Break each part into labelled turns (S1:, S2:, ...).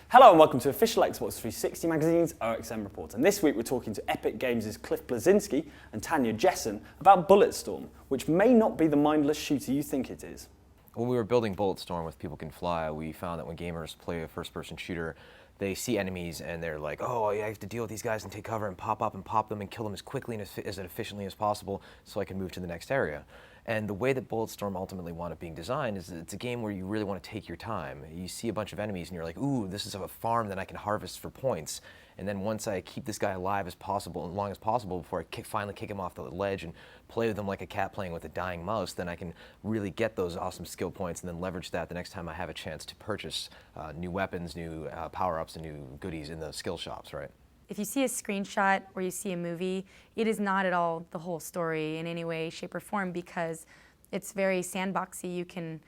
S1: Hello and welcome to official Xbox 360 Magazine's OXM report. And this week we're talking to Epic Games' Cliff Bleszinski and Tanya Jessen about Bulletstorm, which may not be the mindless shooter you think it is.
S2: When we were building Bulletstorm with People Can Fly, we found that when gamers play a first-person shooter, they see enemies and they're like, oh, yeah, I have to deal with these guys and take cover and pop up and pop them and kill them as quickly and as efficiently as possible so I can move to the next area. And the way that Bulletstorm ultimately wound up being designed is it's a game where you really want to take your time. You see a bunch of enemies and you're like, ooh, this is a farm that I can harvest for points. And then once I keep this guy alive as long as possible before I finally kick him off the ledge and play with him like a cat playing with a dying mouse, then I can really get those awesome skill points and then leverage that the next time I have a chance to purchase new weapons, new power-ups, and new goodies in the skill shops, right?
S3: If you see a screenshot or you see a movie, it is not at all the whole story in any way, shape, or form because it's very sandboxy. You can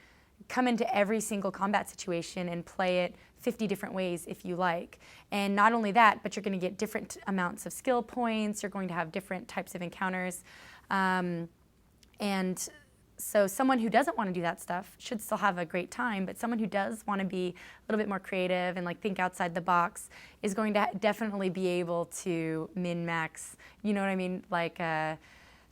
S3: come into every single combat situation and play it 50 different ways if you like. And not only that, but you're going to get different amounts of skill points, you're going to have different types of encounters. And so someone who doesn't want to do that stuff should still have a great time, but someone who does want to be a little bit more creative and like think outside the box is going to definitely be able to min-max, you know what I mean, like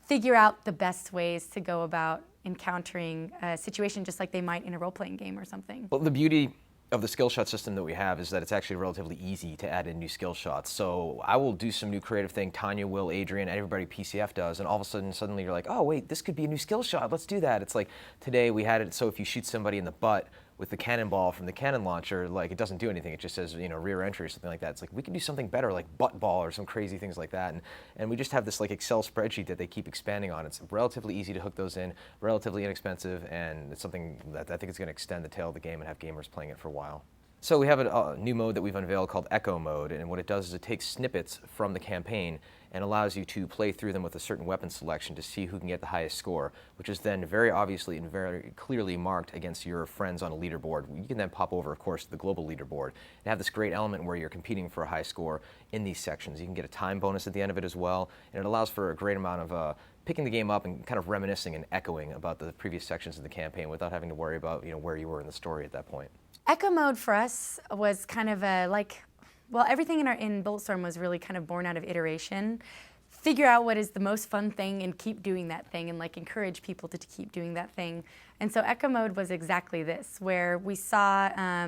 S3: figure out the best ways to go about encountering a situation just like they might in a role-playing game or something.
S2: Well, the beauty of the skill shot system that we have is that it's actually relatively easy to add in new skill shots. So I will do some new creative thing, Tanya will, Adrian, everybody PCF does, and all of a sudden, suddenly you're like, oh wait, this could be a new skill shot, let's do that. It's like today we had it so if you shoot somebody in the butt with the cannonball from the cannon launcher, like it doesn't do anything, it just says, you know, rear entry or something like that. It's like we could do something better like butt ball or some crazy things like that. And we just have this like Excel spreadsheet that they keep expanding on. It's relatively easy to hook those in, relatively inexpensive, and it's something that I think is going to extend the tail of the game and have gamers playing it for a while. So we have a new mode that we've unveiled called Echo Mode, and what it does is it takes snippets from the campaign and allows you to play through them with a certain weapon selection to see who can get the highest score, which is then very obviously and very clearly marked against your friends on a leaderboard. You can then pop over, of course, to the global leaderboard and have this great element where you're competing for a high score in these sections. You can get a time bonus at the end of it as well, and it allows for a great amount of picking the game up and kind of reminiscing and echoing about the previous sections of the campaign without having to worry about, you know, where you were in the story at that point.
S3: Echo mode for us was kind of everything in Bulletstorm was really kind of born out of iteration. Figure out what is the most fun thing and keep doing that thing and like encourage people to keep doing that thing. And so Echo mode was exactly this, where we saw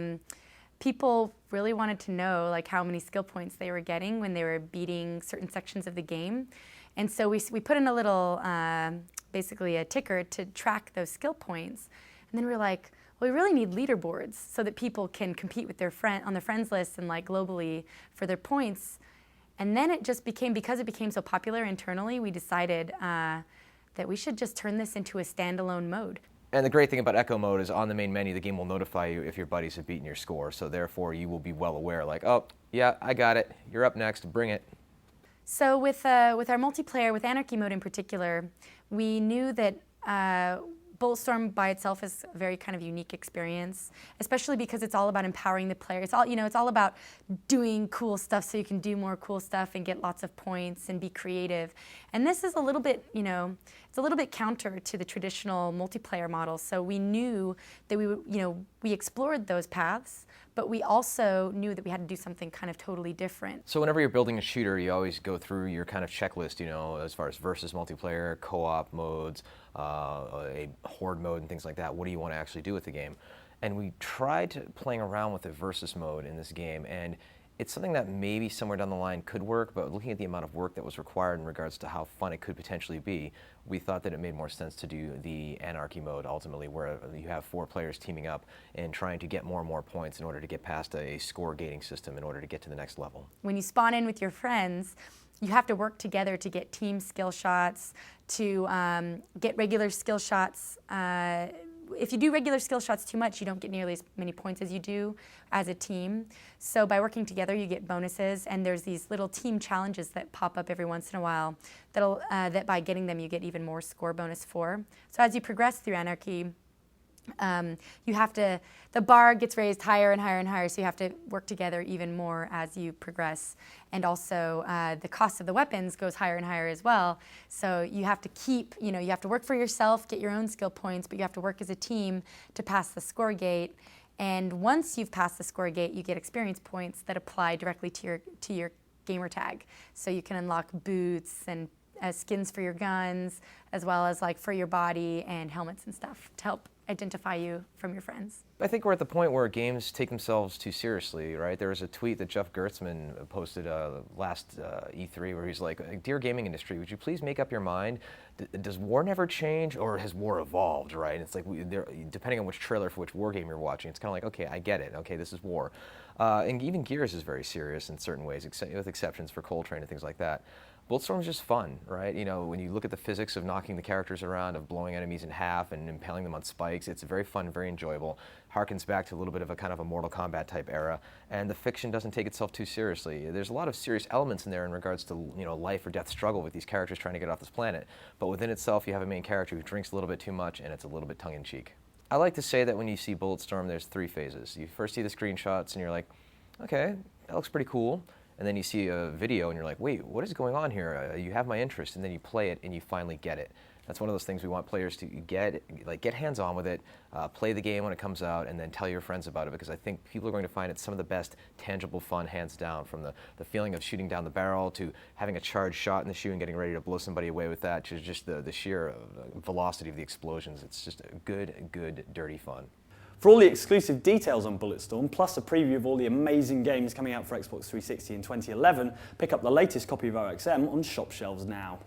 S3: people really wanted to know like how many skill points they were getting when they were beating certain sections of the game. And so we put in a little, basically a ticker to track those skill points. And then we were like, well, we really need leaderboards so that people can compete with their on their friends list and like globally for their points. And then it just became, because it became so popular internally, we decided that we should just turn this into a standalone mode.
S2: And the great thing about Echo Mode is on the main menu, the game will notify you if your buddies have beaten your score. So therefore, you will be well aware, like, oh, yeah, I got it. You're up next. Bring it.
S3: So with our multiplayer, with Anarchy Mode in particular, we knew that Bulletstorm by itself is a very kind of unique experience, especially because it's all about empowering the player. It's all, you know, it's all about doing cool stuff so you can do more cool stuff and get lots of points and be creative. And this is a little bit, you know, it's a little bit counter to the traditional multiplayer model. So we knew that we would, you know, we explored those paths, but we also knew that we had to do something kind of totally different.
S2: So whenever you're building a shooter, you always go through your kind of checklist, you know, as far as versus multiplayer, co-op modes, a horde mode and things like that. What do you want to actually do with the game? And we tried playing around with the versus mode in this game, and it's something that maybe somewhere down the line could work, but looking at the amount of work that was required in regards to how fun it could potentially be, we thought that it made more sense to do the Anarchy mode ultimately, where you have 4 players teaming up and trying to get more and more points in order to get past a score gating system in order to get to the next level.
S3: When you spawn in with your friends, you have to work together to get team skill shots, to get regular skill shots. If you do regular skill shots too much, you don't get nearly as many points as you do as a team. So by working together, you get bonuses, and there's these little team challenges that pop up every once in a while that by getting them, you get even more score bonus for. So as you progress through Anarchy, The bar gets raised higher and higher and higher, so you have to work together even more as you progress. And also, the cost of the weapons goes higher and higher as well. So you have to you have to work for yourself, get your own skill points, but you have to work as a team to pass the score gate. And once you've passed the score gate, you get experience points that apply directly to your gamer tag. So you can unlock boots and skins for your guns, as well as like for your body and helmets and stuff to help identify you from your friends.
S2: I think we're at the point where games take themselves too seriously, right? There was a tweet that Jeff Gertzman posted last E3 where he's like, "Dear gaming industry, would you please make up your mind? Does war never change, or has war evolved?" Right? And it's like, depending on which trailer for which war game you're watching, it's kind of like, okay, I get it. Okay, this is war. And even Gears is very serious in certain ways, with exceptions for Coltrane and things like that. Bulletstorm is just fun, right? You know, when you look at the physics of knocking the characters around, of blowing enemies in half and impaling them on spikes, it's very fun, very enjoyable. Harkens back to a little bit of a kind of a Mortal Kombat type era, and the fiction doesn't take itself too seriously. There's a lot of serious elements in there in regards to, you know, life or death struggle with these characters trying to get off this planet. But within itself, you have a main character who drinks a little bit too much, and it's a little bit tongue-in-cheek. I like to say that when you see Bulletstorm, there's 3 phases. You first see the screenshots, and you're like, okay, that looks pretty cool. And then you see a video and you're like, wait, what is going on here? You have my interest, and then you play it and you finally get it. That's one of those things we want players to get hands-on with it, play the game when it comes out, and then tell your friends about it, because I think people are going to find it some of the best tangible fun, hands down, from the feeling of shooting down the barrel to having a charged shot in the shoe and getting ready to blow somebody away with that, to just the sheer velocity of the explosions. It's just good, dirty fun.
S1: For all the exclusive details on Bulletstorm, plus a preview of all the amazing games coming out for Xbox 360 in 2011, pick up the latest copy of OXM on shop shelves now.